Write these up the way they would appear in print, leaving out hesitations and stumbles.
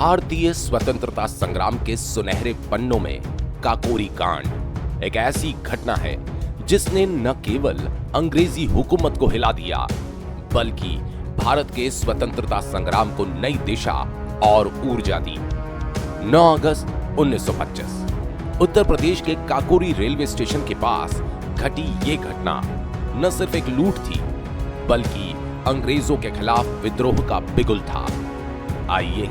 भारतीय स्वतंत्रता संग्राम के सुनहरे पन्नों में काकोरी कांड एक ऐसी घटना है जिसने न केवल अंग्रेजी हुकूमत को हिला दिया बल्कि भारत के स्वतंत्रता संग्राम को नई दिशा और ऊर्जा दी। 9 अगस्त 1925 उत्तर प्रदेश के काकोरी रेलवे स्टेशन के पास घटी ये घटना न सिर्फ एक लूट थी बल्कि अंग्रेजों के खिलाफ विद्रोह का बिगुल था। आइए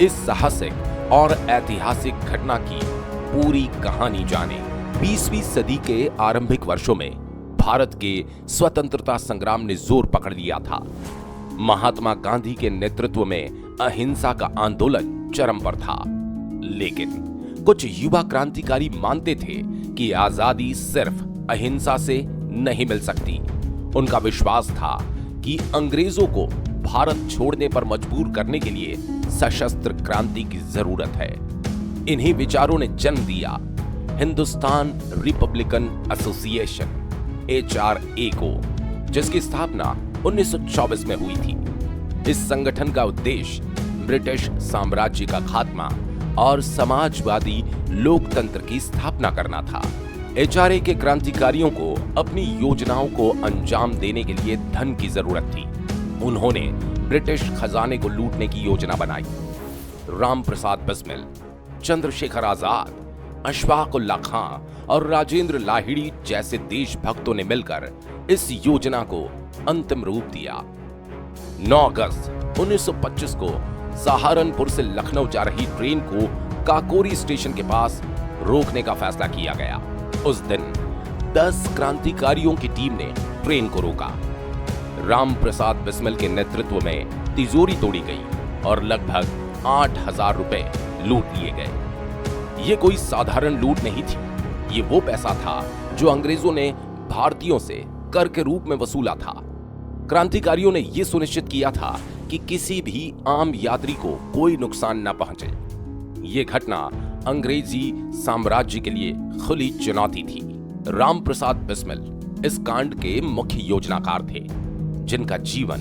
इस साहसिक और ऐतिहासिक घटना की पूरी कहानी जाने। 20वीं सदी के आरंभिक वर्षों में भारत के स्वतंत्रता संग्राम ने जोर पकड़ लिया था। महात्मा गांधी के नेतृत्व में अहिंसा का आंदोलन चरम पर था, लेकिन कुछ युवा क्रांतिकारी मानते थे कि आजादी सिर्फ अहिंसा से नहीं मिल सकती। उनका विश्वास था कि अंग्रेजों को भारत छोड़ने पर मजबूर करने के लिए सशस्त्र क्रांति की जरूरत है। इन्हीं विचारों ने जन्म दिया हिंदुस्तान रिपब्लिकन एसोसिएशन HRA को, जिसकी स्थापना 1924 में हुई थी। इस संगठन का उद्देश्य ब्रिटिश साम्राज्य का खात्मा और समाजवादी लोकतंत्र की स्थापना करना था। HRA के क्रांतिकारियों को अपनी योजनाओं को अंजाम देने के लिए धन की जरूरत थी। उन्होंने ब्रिटिश खजाने को लूटने की योजना बनाई। राम प्रसाद बिस्मिल, चंद्रशेखर आजाद, अशफाक उल्लाह खां और राजेंद्र लाहिड़ी जैसे देशभक्तों ने मिलकर इस योजना को अंतिम रूप दिया। 9 अगस्त 1925 को सहारनपुर से लखनऊ जा रही ट्रेन को काकोरी स्टेशन के पास रोकने का फैसला किया गया। उस दिन 10 क्रांतिकारियों की टीम ने ट्रेन को रोका। राम प्रसाद बिस्मिल के नेतृत्व में तिजोरी तोड़ी गई और लगभग 8,000 रुपए लूट लिए गए। ये कोई साधारण लूट नहीं थी, ये वो पैसा था जो अंग्रेजों ने भारतीयों से कर के रूप में वसूला था। क्रांतिकारियों ने यह सुनिश्चित किया था कि किसी भी आम यात्री को कोई नुकसान न पहुंचे। ये घटना अंग्रेजी साम्राज्य के लिए खुली चुनौती थी। राम प्रसाद बिस्मिल इस कांड के मुख्य योजनाकार थे, जिनका जीवन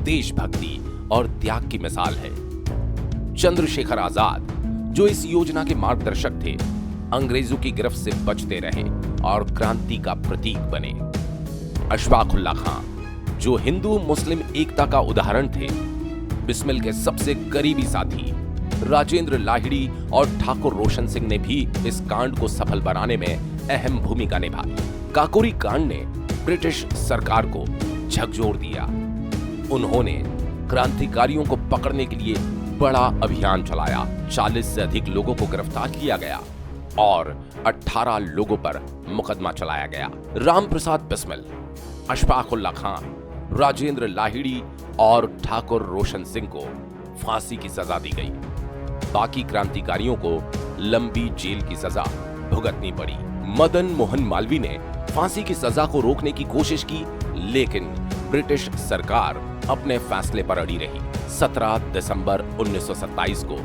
देशभक्ति और त्याग की मिसाल है। चंद्रशेखर आजाद, जो इस योजना के मार्गदर्शक थे, अंग्रेजों की गिरफ्त से बचते रहे और क्रांति का प्रतीक बने। अशफाक उल्लाह खां, जो हिंदू मुस्लिम एकता का उदाहरण थे। बिस्मिल के सबसे करीबी साथी राजेंद्र लाहिड़ी और ठाकुर रोशन सिंह ने भी इस कांड को सफल बनाने में अहम भूमिका निभाई। काकोरी कांड ने ब्रिटिश सरकार को झकझोर दिया। उन्होंने क्रांतिकारियों को पकड़ने के लिए बड़ा अभियान चलाया। 40 से अधिक लोगों को गिरफ्तार किया गया और 18 लोगों पर मुकदमा चलाया गया। राम प्रसाद बिस्मिल, अशफाक उल्लाह खां, राजेंद्र लाहिड़ी और ठाकुर रोशन सिंह को फांसी की सजा दी गई। बाकी क्रांतिकारियों को लंबी जेल की सजा भुगतनी पड़ी। मदन मोहन मालवीय ने फांसी की सजा को रोकने की कोशिश की, लेकिन ब्रिटिश सरकार अपने फैसले पर अड़ी रही। 17 दिसंबर 1927 को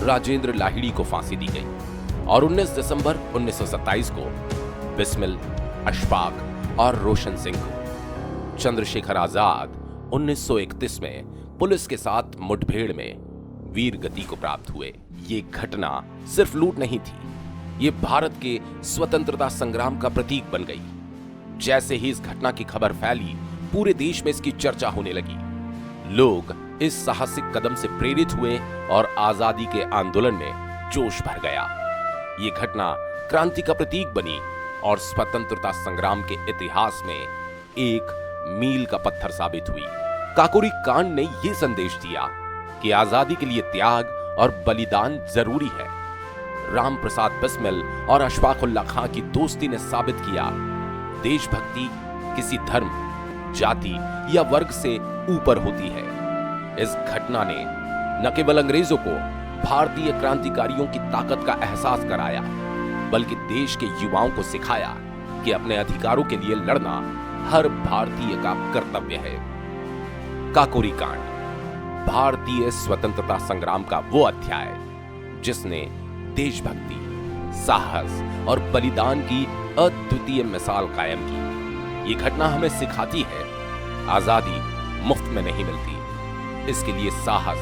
राजेंद्र लाहिड़ी को फांसी दी गई और 19 दिसंबर 1927 को बिस्मिल, अशफाक और रोशन सिंह को। चंद्रशेखर आजाद 1931 में पुलिस के साथ मुठभेड़ में वीर गति को प्राप्त हुए। ये घटना सिर्फ लूट नहीं थी, ये भारत के स्वतंत्रता संग्राम का प्रतीक बन गई। जैसे ही इस घटना की खबर फैली, पूरे देश में इसकी चर्चा होने लगी। लोग इस साहसिक कदम से प्रेरित हुए और आजादी के आंदोलन में जोश भर गया। ये घटना क्रांति का प्रतीक बनी और स्वतंत्रता संग्राम के इतिहास में एक मील का पत्थर साबित हुई। काकोरी कांड ने यह संदेश दिया कि आजादी के लिए त्याग और बलिदान जरूरी है। राम प्रसाद बिस्मिल और अशफाक उल्लाह खां की दोस्ती ने साबित किया, देशभक्ति किसी धर्म, जाति या वर्ग से ऊपर होती है। इस घटना ने न केवल अंग्रेजों को भारतीय क्रांतिकारियों की ताकत का एहसास कराया, बल्कि देश के युवाओं को सिखाया कि अपने अधिकारों के लिए लड़ना हर भारतीय का कर्तव्य है। काकोरी कांड भारतीय स्वतंत्रता संग्राम का वो अध्याय जिसने देशभक्ति, साहस और बलिदान की अद्वितीय मिसाल कायम की। ये घटना हमें सिखाती है, आजादी मुफ्त में नहीं मिलती। इसके लिए साहस,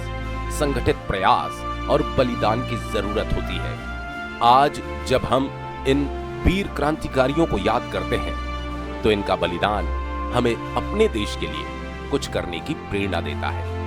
संगठित प्रयास और बलिदान की जरूरत होती है। आज जब हम इन वीर क्रांतिकारियों को याद करते हैं तो इनका बलिदान हमें अपने देश के लिए कुछ करने की प्रेरणा देता है।